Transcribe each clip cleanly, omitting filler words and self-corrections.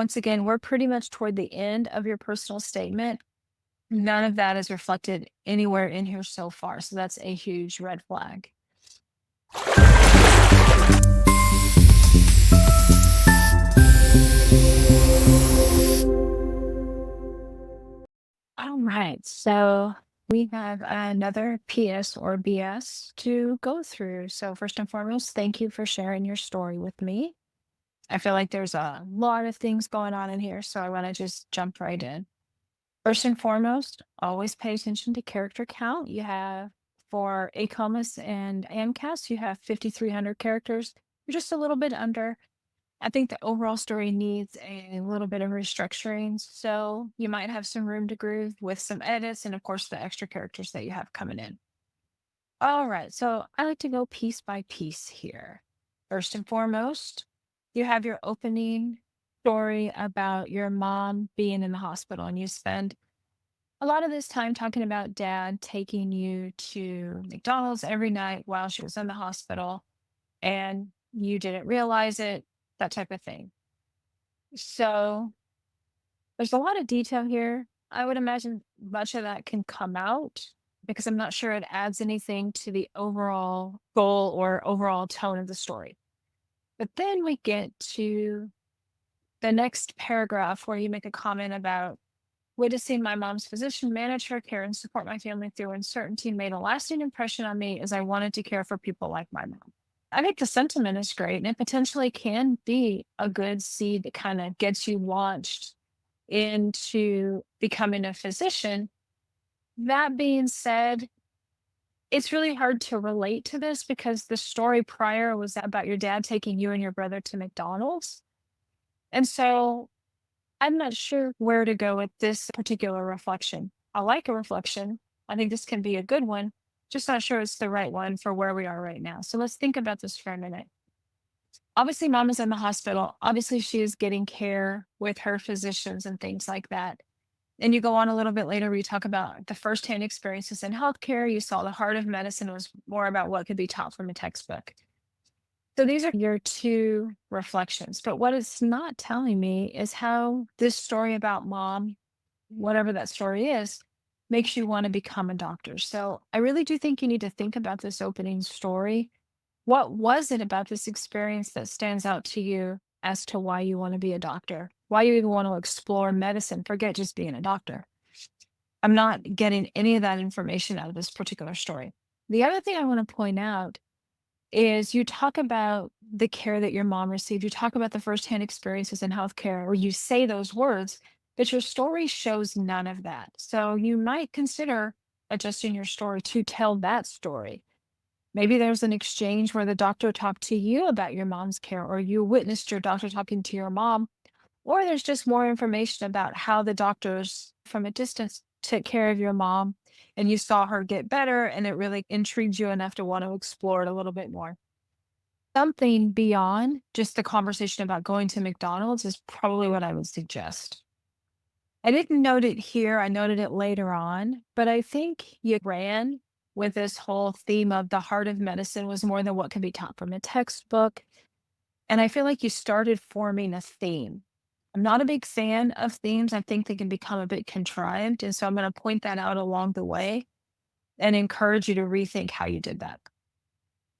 Once again, we're pretty much toward the end of your personal statement. None of that is reflected anywhere in here so far. So that's a huge red flag. All right. So we have another PS or BS to go through. So, first and foremost, thank you for sharing your story with me. I feel like there's a lot of things going on in here. So, I want to just jump right in. First and foremost, always pay attention to character count. You have for ACOMAS and AMCAS, you have 5,300 characters. You're just a little bit under. I think the overall story needs a little bit of restructuring. So you might have some room to groove with some edits and, of course, the extra characters that you have coming in. All right. So I like to go piece by piece here. First and foremost, you have your opening story about your mom being in the hospital, and you spend a lot of this time talking about dad taking you to McDonald's every night while she was in the hospital and you didn't realize it, that type of thing. So there's a lot of detail here. I would imagine much of that can come out because I'm not sure it adds anything to the overall goal or overall tone of the story. But then we get to the next paragraph where you make a comment about witnessing my mom's physician manage her care and support my family through uncertainty made a lasting impression on me as I wanted to care for people like my mom. I think the sentiment is great and it potentially can be a good seed that kind of gets you launched into becoming a physician. That being said, it's really hard to relate to this because the story prior was about your dad taking you and your brother to McDonald's. And so I'm not sure where to go with this particular reflection. I like a reflection. I think this can be a good one. Just not sure it's the right one for where we are right now. So let's think about this for a minute. Obviously, mom is in the hospital. Obviously, she is getting care with her physicians and things like that. And you go on a little bit later where you talk about the firsthand experiences in healthcare. You saw the heart of medicine was more about what could be taught from a textbook. So these are your two reflections. But what it's not telling me is how this story about mom, whatever that story is, makes you want to become a doctor. So I really do think you need to think about this opening story. What was it about this experience that stands out to you as to why you want to be a doctor? Why you even want to explore medicine? Forget just being a doctor. I'm not getting any of that information out of this particular story. The other thing I want to point out is you talk about the care that your mom received. You talk about the firsthand experiences in healthcare, or you say those words, but your story shows none of that. So you might consider adjusting your story to tell that story. Maybe there's an exchange where the doctor talked to you about your mom's care, or you witnessed your doctor talking to your mom, or there's just more information about how the doctors from a distance took care of your mom and you saw her get better and it really intrigued you enough to want to explore it a little bit more. Something beyond just the conversation about going to McDonald's is probably what I would suggest. I didn't note it here, I noted it later on, but I think you ran with this whole theme of the heart of medicine was more than what can be taught from a textbook. And I feel like you started forming a theme. I'm not a big fan of themes. I think they can become a bit contrived. And so I'm going to point that out along the way and encourage you to rethink how you did that.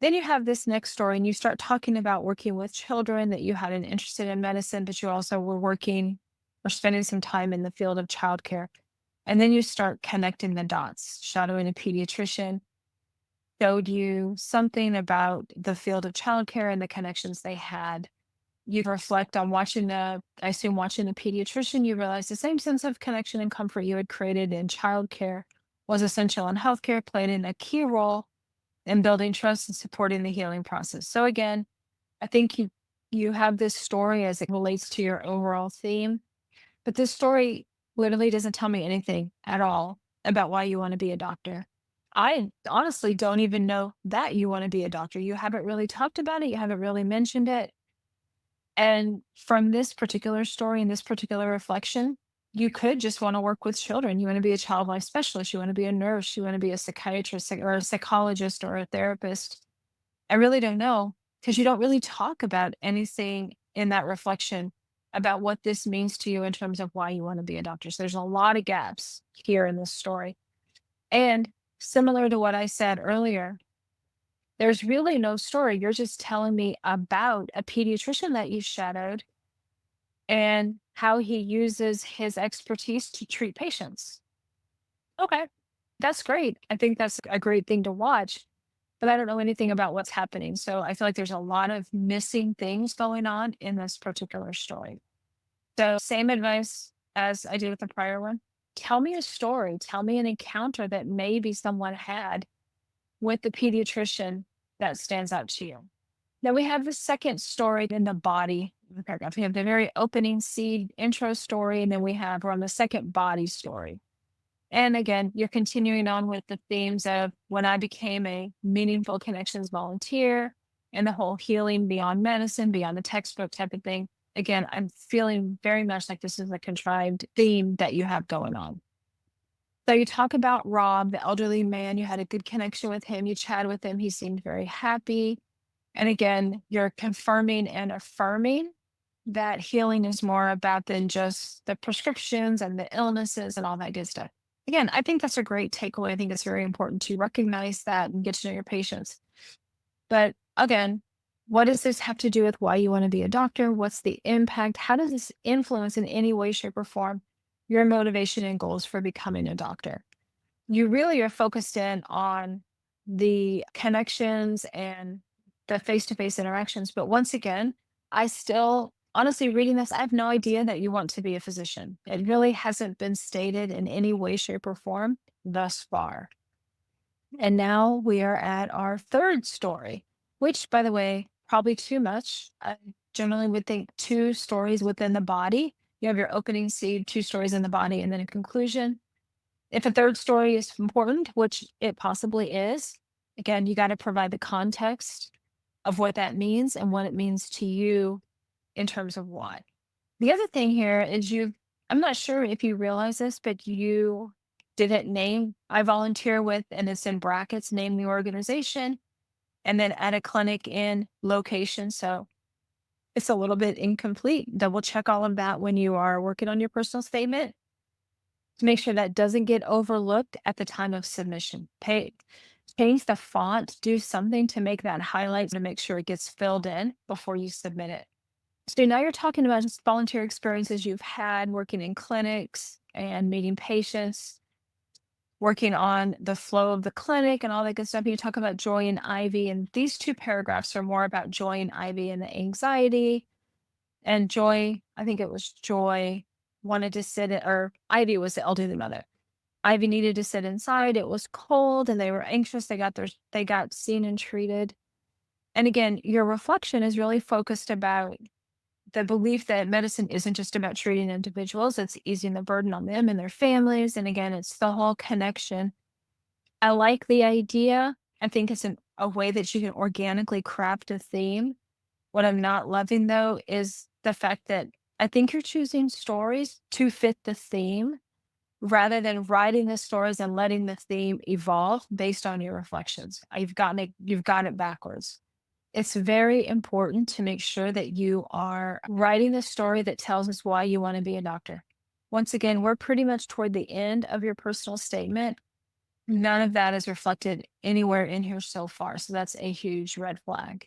Then you have this next story, and you start talking about working with children, that you had an interest in medicine, but you also were working or spending some time in the field of childcare. And then you start connecting the dots, shadowing a pediatrician, showed you something about the field of childcare and the connections they had. You reflect on watching I assume watching the pediatrician, you realize the same sense of connection and comfort you had created in childcare was essential in healthcare, played in a key role in building trust and supporting the healing process. So again, I think you have this story as it relates to your overall theme, but this story literally doesn't tell me anything at all about why you want to be a doctor. I honestly don't even know that you want to be a doctor. You haven't really talked about it. You haven't really mentioned it. And from this particular story and this particular reflection, you could just want to work with children. You want to be a child life specialist. You want to be a nurse. You want to be a psychiatrist or a psychologist or a therapist. I really don't know because you don't really talk about anything in that reflection about what this means to you in terms of why you want to be a doctor. So there's a lot of gaps here in this story. And similar to what I said earlier, there's really no story. You're just telling me about a pediatrician that you shadowed and how he uses his expertise to treat patients. Okay, that's great. I think that's a great thing to watch, but I don't know anything about what's happening. So I feel like there's a lot of missing things going on in this particular story. So, same advice as I did with the prior one. Tell me a story. Tell me an encounter that maybe someone had with the pediatrician that stands out to you. Then we have the second story in the body of the paragraph. We have the very opening seed intro story, and then we're on the second body story. And again, you're continuing on with the themes of when I became a meaningful connections volunteer and the whole healing beyond medicine, beyond the textbook type of thing. Again, I'm feeling very much like this is a contrived theme that you have going on. So you talk about Rob, the elderly man, you had a good connection with him, you chatted with him, he seemed very happy. And again, you're confirming and affirming that healing is more about than just the prescriptions and the illnesses and all that good stuff. Again, I think that's a great takeaway. I think it's very important to recognize that and get to know your patients. But again, what does this have to do with why you want to be a doctor? What's the impact? How does this influence in any way, shape, or form your motivation and goals for becoming a doctor? You really are focused in on the connections and the face-to-face interactions. But once again, I still honestly reading this, I have no idea that you want to be a physician. It really hasn't been stated in any way, shape, or form thus far. And now we are at our third story, which, by the way, probably too much. I generally would think two stories within the body. You have your opening seed, two stories in the body, and then a conclusion. If a third story is important, which it possibly is, again, you got to provide the context of what that means and what it means to you in terms of why. The other thing here is I'm not sure if you realize this, but you didn't name, I volunteer with, and it's in brackets, name the organization, and then at a clinic in location. So it's a little bit incomplete. Double check all of that when you are working on your personal statement to make sure that doesn't get overlooked at the time of submission. Change the font, do something to make that highlight to make sure it gets filled in before you submit it. So now you're talking about just volunteer experiences you've had working in clinics and meeting patients, working on the flow of the clinic and all that good stuff. You talk about Joy and Ivy, and these two paragraphs are more about Joy and Ivy and the anxiety. And Joy, I think it was Joy, wanted to or Ivy was the elderly mother. Ivy needed to sit inside. It was cold and they were anxious. They got seen and treated. And again, your reflection is really focused about the belief that medicine isn't just about treating individuals, it's easing the burden on them and their families. And again, it's the whole connection. I like the idea. I think it's a way that you can organically craft a theme. What I'm not loving though is the fact that I think you're choosing stories to fit the theme rather than writing the stories and letting the theme evolve based on your reflections. You've got it backwards. It's very important to make sure that you are writing the story that tells us why you want to be a doctor. Once again, we're pretty much toward the end of your personal statement. None of that is reflected anywhere in here so far. So that's a huge red flag.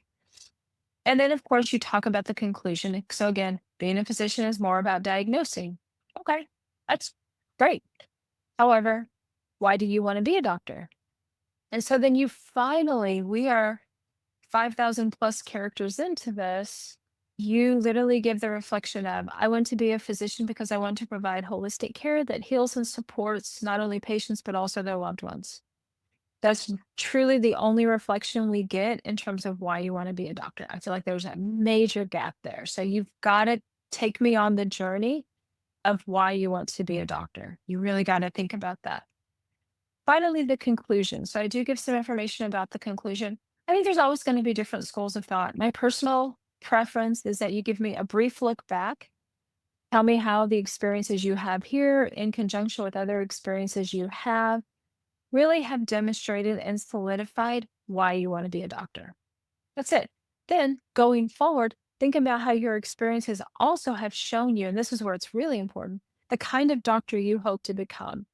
And then, of course, you talk about the conclusion. So, again, being a physician is more about diagnosing. Okay, that's great. However, why do you want to be a doctor? And so then we are 5,000 plus characters into this. You literally give the reflection of, I want to be a physician because I want to provide holistic care that heals and supports not only patients, but also their loved ones. That's truly the only reflection we get in terms of why you want to be a doctor. I feel like there's a major gap there. So you've got to take me on the journey of why you want to be a doctor. You really got to think about that. Finally, the conclusion. So I do give some information about the conclusion. I think there's always going to be different schools of thought. My personal preference is that you give me a brief look back. Tell me how the experiences you have here, in conjunction with other experiences you have, really have demonstrated and solidified why you want to be a doctor. That's it. Then going forward, Think about how your experiences also have shown you, and this is where it's really important, the kind of doctor you hope to become.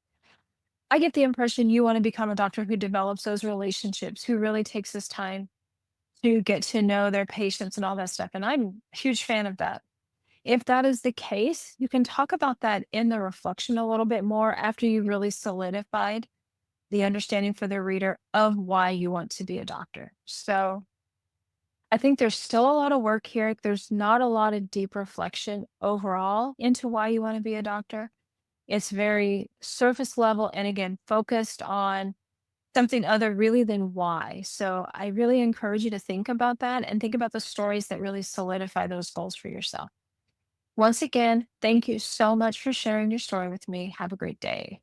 I get the impression you want to become a doctor who develops those relationships, who really takes this time to get to know their patients and all that stuff. And I'm a huge fan of that. If that is the case, you can talk about that in the reflection a little bit more after you really solidified the understanding for the reader of why you want to be a doctor. So I think there's still a lot of work here. There's not a lot of deep reflection overall into why you want to be a doctor. It's very surface level and again, focused on something other really than why. So I really encourage you to think about that and think about the stories that really solidify those goals for yourself. Once again, thank you so much for sharing your story with me. Have a great day.